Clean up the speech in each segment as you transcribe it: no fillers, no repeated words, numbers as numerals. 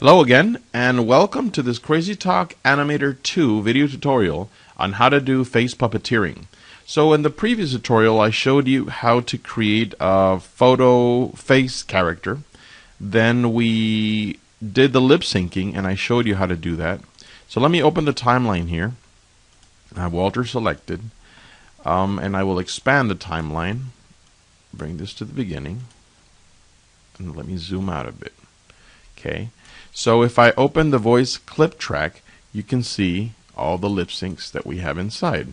Hello again, and welcome to this Crazy Talk Animator 2 video tutorial on how to do face puppeteering. So in the previous tutorial, I showed you how to create a photo face character. Then we did the lip syncing, and I showed you how to do that. So let me open the timeline here. I have Walter selected, and I will expand the timeline. Bring this to the beginning, and let me zoom out a bit. Okay. So if I open the voice clip track, you can see all the lip syncs that we have inside.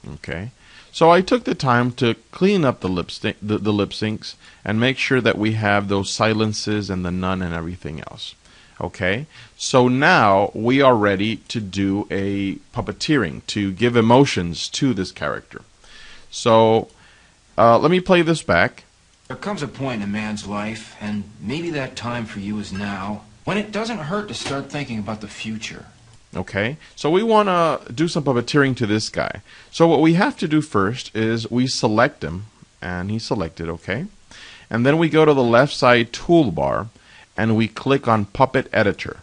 Okay. So I took the time to clean up the lip syncs and make sure that we have those silences and the none and everything else. Okay. So now we are ready to do a puppeteering, to give emotions to this character. So let me play this back. There comes a point in a man's life, and maybe that time for you is now, when it doesn't hurt to start thinking about the future. Okay, so we want to do some puppeteering to this guy. So what we have to do first is we select him, and he's selected, okay? And then we go to the left side toolbar, and we click on Puppet Editor.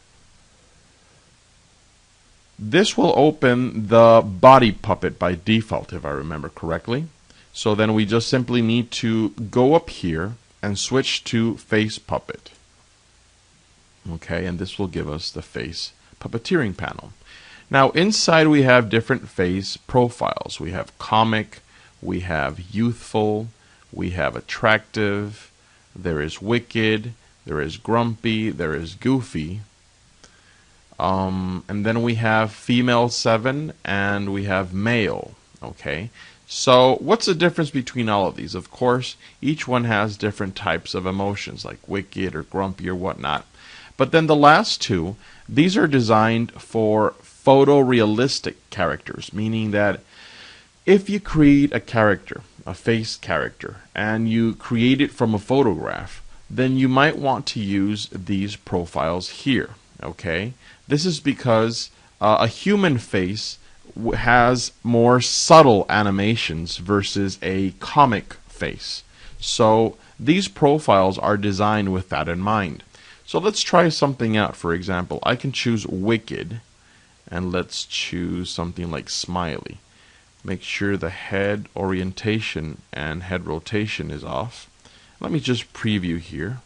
This will open the body puppet by default, if I remember correctly. So then we just simply need to go up here and switch to Face Puppet. Okay, and this will give us the face puppeteering panel. Now inside we have different face profiles. We have comic, we have youthful, we have attractive, there is wicked, there is grumpy, there is goofy. And then we have female 7 and we have male. Okay. So what's the difference between all of these? Of course, each one has different types of emotions, like wicked or grumpy or whatnot. But then the last two, these are designed for photorealistic characters, meaning that if you create a character, a face character, and you create it from a photograph, then you might want to use these profiles here. Okay? This is because a human face has more subtle animations versus a comic face. So these profiles are designed with that in mind. So let's try something out. For example, I can choose wicked, and let's choose something like smiley. Make sure the head orientation and head rotation is off. Let me just preview here.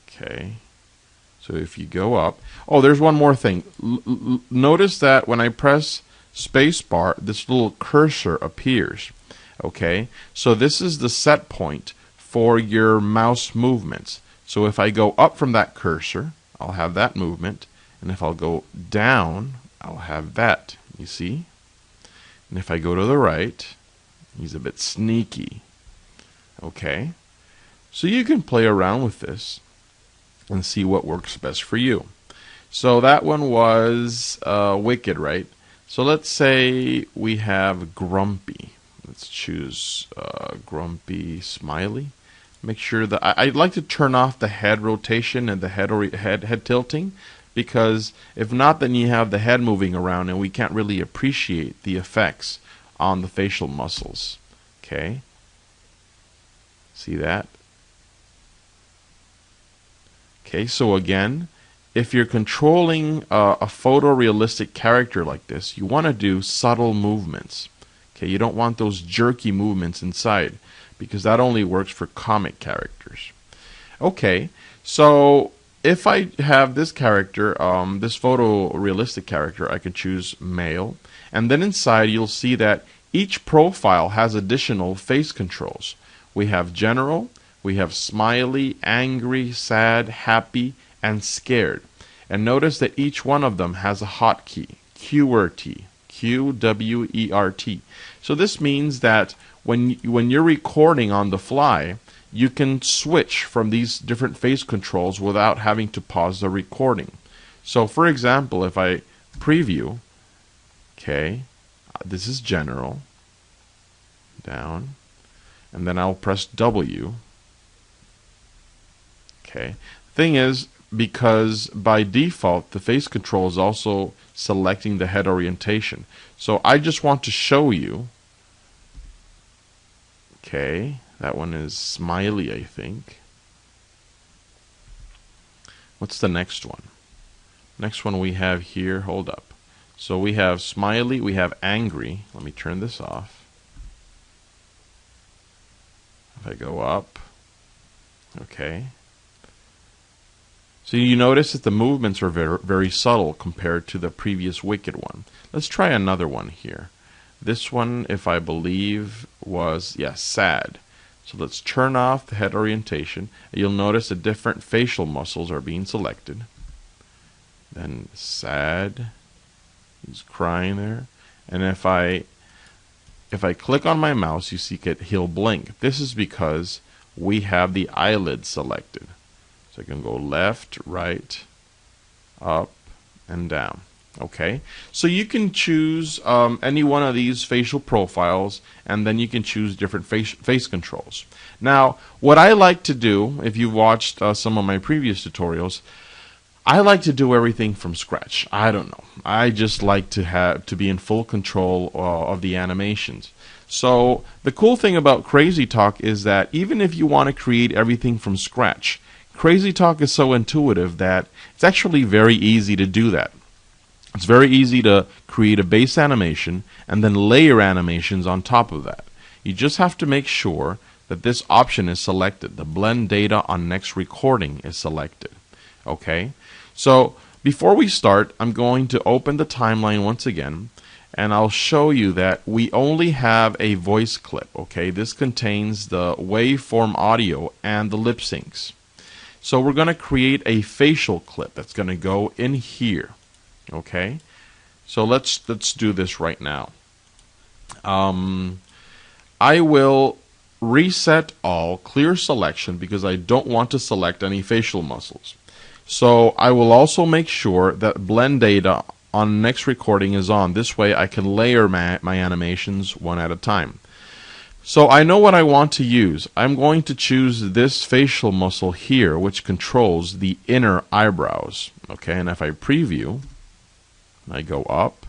Okay. So if you go up, oh, there's one more thing. Notice that when I press spacebar, this little cursor appears. Okay, so this is the set point for your mouse movements. So if I go up from that cursor, I'll have that movement, and if I'll go down, I'll have that. You see? And if I go to the right, he's a bit sneaky. Okay, so you can play around with this and see what works best for you. So that one was wicked, right? So let's say we have grumpy. Let's choose grumpy smiley. Make sure that I'd like to turn off the head rotation and the head tilting, because if not, then you have the head moving around and we can't really appreciate the effects on the facial muscles. Okay, see that? Okay, so again, if you're controlling a photorealistic character like this, you want to do subtle movements. Okay, you don't want those jerky movements inside, because that only works for comic characters. Okay, so if I have this character, this photorealistic character, I can choose male, and then inside you'll see that each profile has additional face controls. We have general, we have smiley, angry, sad, happy, and scared. And notice that each one of them has a hotkey, QWERTY, QWERT. So this means that when you're recording on the fly, you can switch from these different face controls without having to pause the recording. So for example, if I preview, okay, this is general, down, and then I'll press W. Okay. Thing is, because by default the face control is also selecting the head orientation. So I just want to show you. Okay, that one is smiley, I think. What's the next one? Next one we have here, hold up. So we have smiley, we have angry. Let me turn this off. If I go up, okay. So you notice that the movements are very, very subtle compared to the previous wicked one. Let's try another one here. This one, if I believe, was, yes, sad. So let's turn off the head orientation. You'll notice that different facial muscles are being selected. Then sad, he's crying there. And if I click on my mouse, you see he'll blink. This is because we have the eyelid selected. So I can go left, right, up, and down. Okay, so you can choose any one of these facial profiles, and then you can choose different face controls. Now, what I like to do, if you've watched some of my previous tutorials, I like to do everything from scratch. I don't know. I just like to be in full control of the animations. So the cool thing about Crazy Talk is that even if you want to create everything from scratch, Crazy Talk is so intuitive that it's actually very easy to do that. It's very easy to create a base animation and then layer animations on top of that. You just have to make sure that this option is selected. The blend data on next recording is selected. Okay? So before we start, I'm going to open the timeline once again, and I'll show you that we only have a voice clip. Okay? This contains the waveform audio and the lip syncs. So we're going to create a facial clip that's going to go in here. Okay, so let's do this right now. I will reset all, clear selection, because I don't want to select any facial muscles. So I will also make sure that blend data on next recording is on. This way I can layer my animations one at a time. So I know what I want to use. I'm going to choose this facial muscle here, which controls the inner eyebrows. Okay, and if I preview, I go up,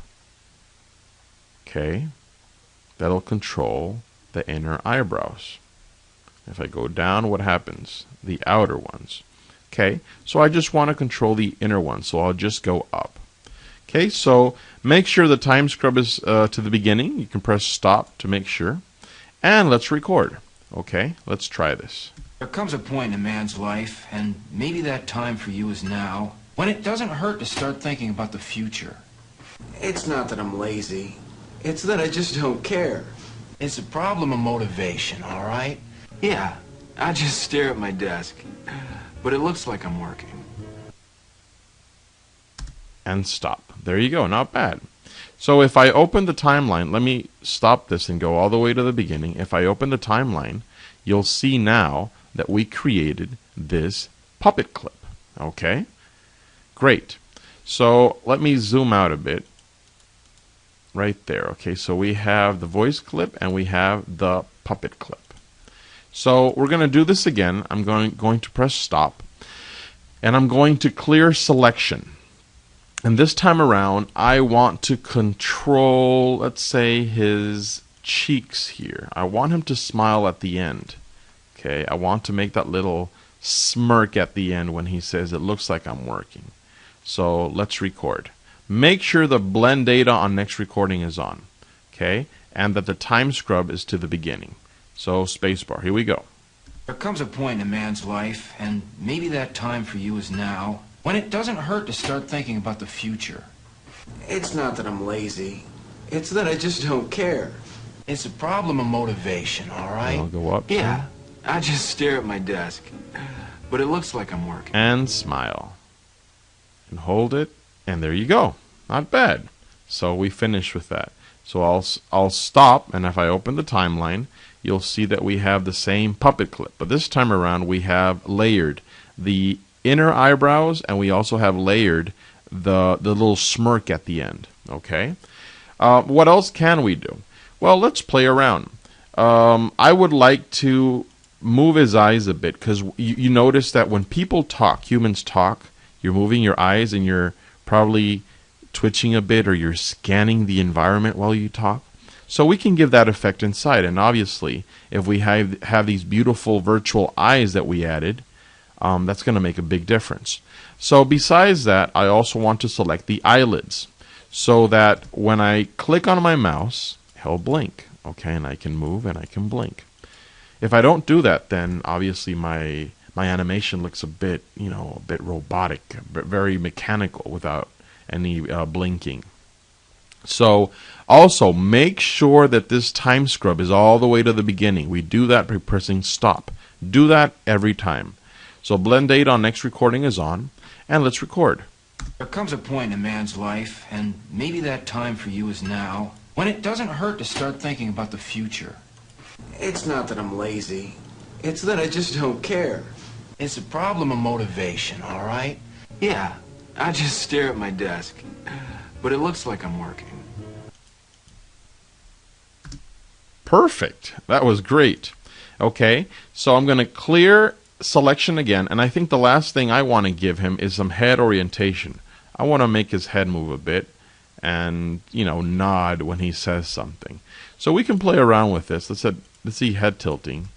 okay, that'll control the inner eyebrows. If I go down, what happens? The outer ones. Okay, so I just want to control the inner ones, so I'll just go up. Okay, so make sure the time scrub is to the beginning. You can press stop to make sure. And let's record. Okay, let's try this. There comes a point in a man's life, and maybe that time for you is now, when it doesn't hurt to start thinking about the future. It's not that I'm lazy. It's that I just don't care. It's a problem of motivation, all right? Yeah, I just stare at my desk. But it looks like I'm working. And stop. There you go. Not bad. So if I open the timeline, let me stop this and go all the way to the beginning. If I open the timeline, you'll see now that we created this puppet clip. Okay? Great. So let me zoom out a bit. Right there. Okay, so we have the voice clip and we have the puppet clip. So we're going to do this again. I'm going to press stop, and I'm going to clear selection. And this time around, I want to control, let's say, his cheeks here. I want him to smile at the end. Okay, I want to make that little smirk at the end when he says, "It looks like I'm working." So let's record. Make sure the blend data on next recording is on, okay, and that the time scrub is to the beginning. So spacebar, here we go. There comes a point in a man's life, and maybe that time for you is now, when it doesn't hurt to start thinking about the future. It's not that I'm lazy. It's that I just don't care. It's a problem of motivation, all right? I'll go up. Yeah, I just stare at my desk. But it looks like I'm working. And smile. And hold it. And there you go. Not bad. So we finish with that. So I'll stop, and if I open the timeline, you'll see that we have the same puppet clip. But this time around, we have layered the inner eyebrows, and we also have layered the little smirk at the end. Okay? What else can we do? Well, let's play around. I would like to move his eyes a bit, because you notice that when people talk, humans talk, you're moving your eyes and you're probably twitching a bit, or you're scanning the environment while you talk. So we can give that effect inside. And obviously, if we have these beautiful virtual eyes that we added, That's going to make a big difference. So besides that, I also want to select the eyelids so that when I click on my mouse, he'll blink. Okay, and I can move and I can blink. If I don't do that, then obviously my animation looks a bit, a bit robotic, but very mechanical without any blinking. So also make sure that this time scrub is all the way to the beginning. We do that by pressing stop. Do that every time. So blend date on next recording is on, and let's record. There comes a point in a man's life, and maybe that time for you is now, when it doesn't hurt to start thinking about the future. It's not that I'm lazy. It's that I just don't care. It's a problem of motivation, all right? Yeah, I just stare at my desk. But it looks like I'm working. Perfect. That was great. Okay, so I'm going to clear selection again, and I think the last thing I want to give him is some head orientation. I want to make his head move a bit and, nod when he says something. So we can play around with this. Let's see head tilting.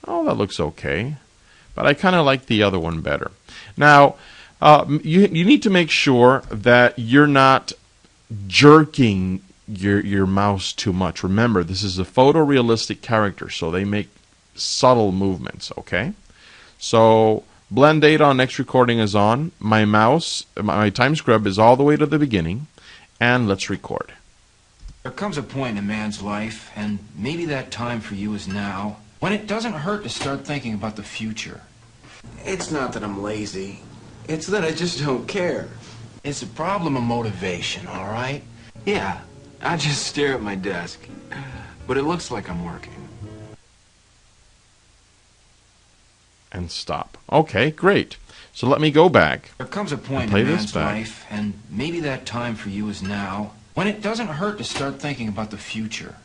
Oh, that looks okay. But I kind of like the other one better. Now, you need to make sure that you're not jerking your mouse too much. Remember, this is a photorealistic character, so they make subtle movements, okay? So, blend date on next recording is on. My mouse, my time scrub is all the way to the beginning. And let's record. There comes a point in a man's life, and maybe that time for you is now, when it doesn't hurt to start thinking about the future. It's not that I'm lazy. It's that I just don't care. It's a problem of motivation, all right? Yeah, I just stare at my desk. But it looks like I'm working. And stop. Okay, great. So let me go back. There comes a point in a man's life, and maybe that time for you is now, when it doesn't hurt to start thinking about the future.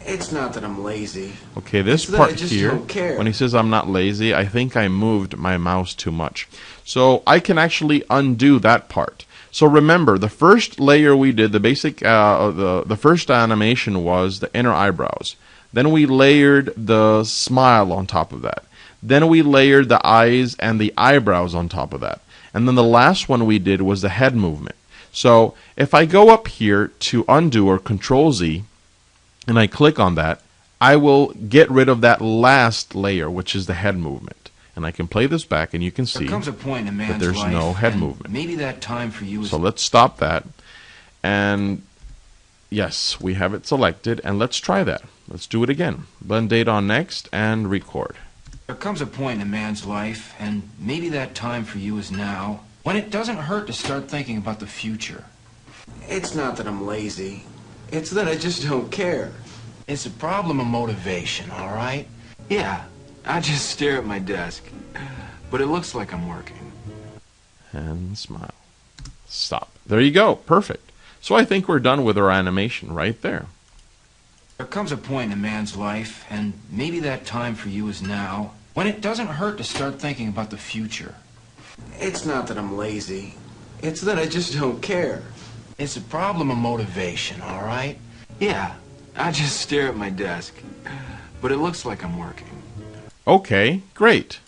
It's not that I'm lazy. Okay, this part here, when he says I'm not lazy, I think I moved my mouse too much. So I can actually undo that part. So remember, the first layer we did, the basic, the first animation was the inner eyebrows. Then we layered the smile on top of that. Then we layered the eyes and the eyebrows on top of that. And then the last one we did was the head movement. So if I go up here to undo or Control Z, and I click on that, I will get rid of that last layer, which is the head movement. And I can play this back, and you can see that there's no head movement. Maybe that time for you is... So let's stop that. And yes, we have it selected, and let's try that. Let's do it again. Blend date on next, and record. There comes a point in a man's life, and maybe that time for you is now, when it doesn't hurt to start thinking about the future. It's not that I'm lazy. It's that I just don't care. It's a problem of motivation, all right? Yeah, I just stare at my desk. But it looks like I'm working. And smile. Stop. There you go. Perfect. So I think we're done with our animation right there. There comes a point in a man's life, and maybe that time for you is now, when it doesn't hurt to start thinking about the future. It's not that I'm lazy. It's that I just don't care. It's a problem of motivation, all right? Yeah, I just stare at my desk. But it looks like I'm working. Okay, great.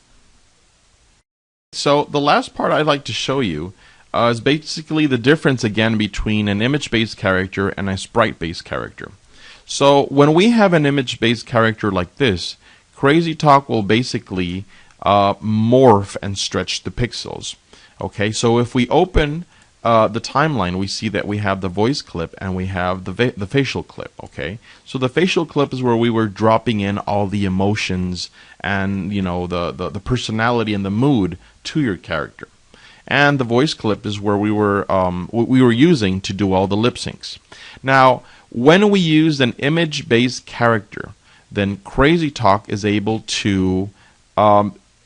So the last part I'd like to show you is basically the difference again between an image-based character and a sprite-based character. So when we have an image-based character like this, Crazy Talk will basically morph and stretch the pixels. Okay, so if we open the timeline, we see that we have the voice clip and we have the facial clip. Okay, so the facial clip is where we were dropping in all the emotions and the personality and the mood to your character, and the voice clip is where we were using to do all the lip syncs. Now, when we use an image-based character, then Crazy Talk is able to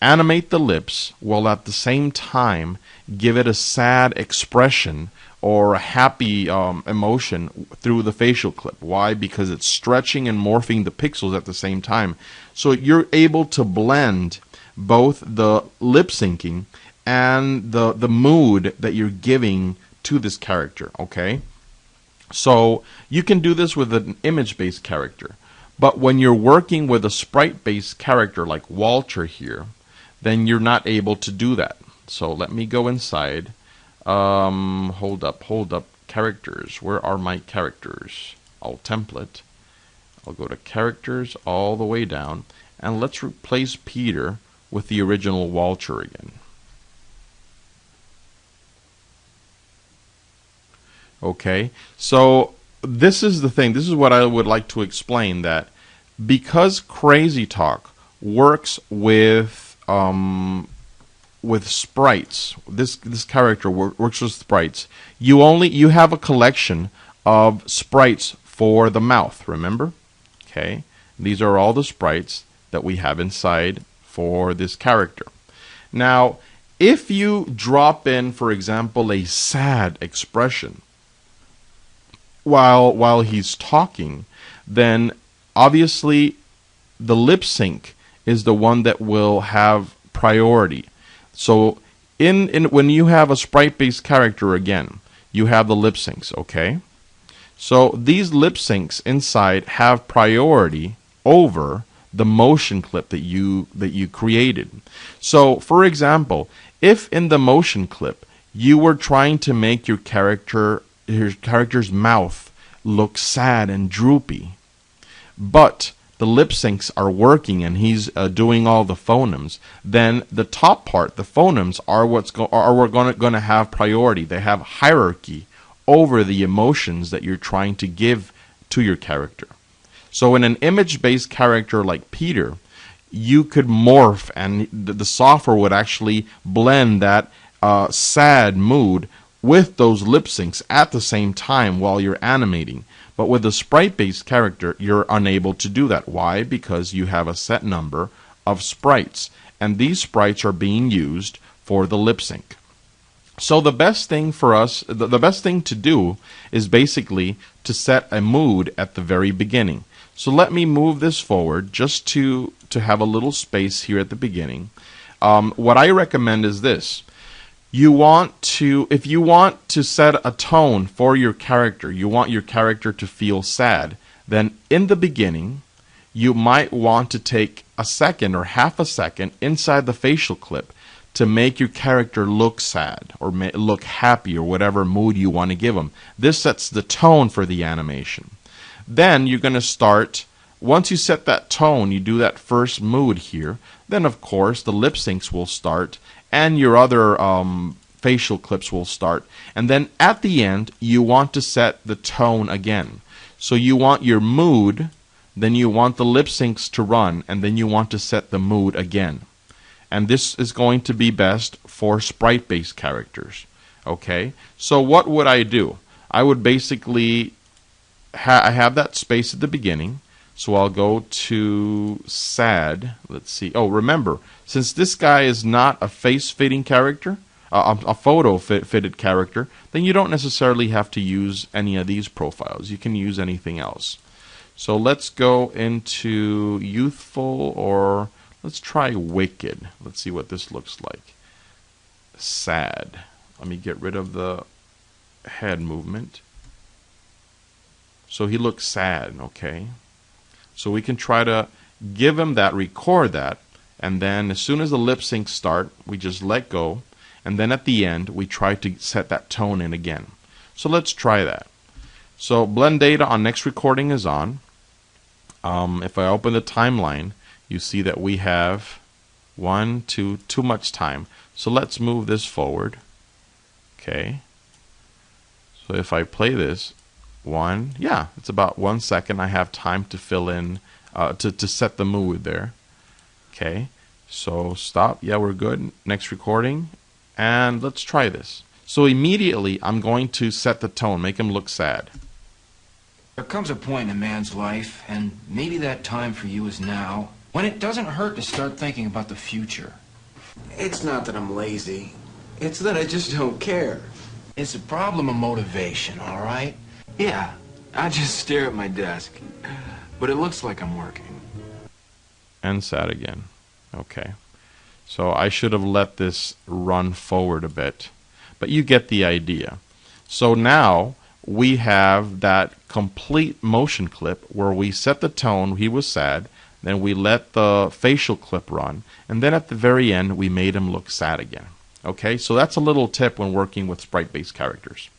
animate the lips while at the same time give it a sad expression or a happy emotion through the facial clip. Why? Because it's stretching and morphing the pixels at the same time. So you're able to blend both the lip syncing and the mood that you're giving to this character. Okay? So you can do this with an image-based character. But when you're working with a sprite-based character like Walter here, then you're not able to do that. So let me go inside. Hold up. Characters. Where are my characters? I'll template. I'll go to characters all the way down. And let's replace Peter with the original Walter again. Okay, so this is the thing. This is what I would like to explain, that because Crazy Talk works with sprites, this character works with sprites. You have a collection of sprites for the mouth. Remember? Okay, these are all the sprites that we have inside for this character. Now, if you drop in, for example, a sad expression while he's talking, then obviously the lip sync is the one that will have priority. So when you have a sprite-based character, again, you have the lip syncs, okay? So these lip syncs inside have priority over the motion clip that you created. So, for example, if in the motion clip you were trying to make your character's mouth look sad and droopy, but the lip syncs are working and he's doing all the phonemes, then the top part, the phonemes, are going to have priority. They have hierarchy over the emotions that you're trying to give to your character. So in an image-based character like Peter, you could morph, and the software would actually blend that sad mood with those lip syncs at the same time while you're animating. But with a sprite-based character, you're unable to do that. Why? Because you have a set number of sprites, and these sprites are being used for the lip sync. So the best thing for us, the best thing to do is basically to set a mood at the very beginning. So let me move this forward just to have a little space here at the beginning. What I recommend is this. If you want to set a tone for your character, you want your character to feel sad, then in the beginning, you might want to take a second or half a second inside the facial clip to make your character look sad or look happy or whatever mood you want to give them. This sets the tone for the animation. Then you're going to start, once you set that tone, you do that first mood here, then of course the lip syncs will start and your other facial clips will start. And then at the end, you want to set the tone again. So you want your mood, then you want the lip syncs to run, and then you want to set the mood again. And this is going to be best for sprite-based characters. Okay? So what would I do? I would basically I have that space at the beginning, so I'll go to sad. Let's see. Oh, remember, since this guy is not a face-fitting character, a photo-fitted character, then you don't necessarily have to use any of these profiles. You can use anything else. So let's go into youthful, or let's try wicked. Let's see what this looks like. Sad. Let me get rid of the head movement. So he looks sad, okay? So we can try to give him that, record that, and then as soon as the lip syncs start, we just let go, and then at the end, we try to set that tone in again. So let's try that. So blend data on next recording is on. If I open the timeline, you see that we have too much time. So let's move this forward. Okay. So if I play this, it's about 1 second. I have time to fill in, to set the mood there. Okay, so stop. Yeah, we're good. Next recording, and let's try this. So immediately, I'm going to set the tone, make him look sad. There comes a point in a man's life, and maybe that time for you is now, when it doesn't hurt to start thinking about the future. It's not that I'm lazy. It's that I just don't care. It's a problem of motivation, all right? Yeah, I just stare at my desk. But it looks like I'm working. And sad again. Okay. So I should have let this run forward a bit. But you get the idea. So now, we have that complete motion clip where we set the tone, he was sad, then we let the facial clip run, and then at the very end we made him look sad again. Okay, so that's a little tip when working with sprite-based characters.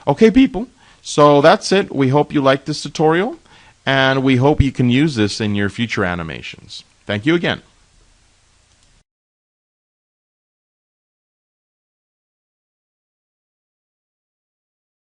Okay, people, so that's it. We hope you liked this tutorial, and we hope you can use this in your future animations. Thank you again.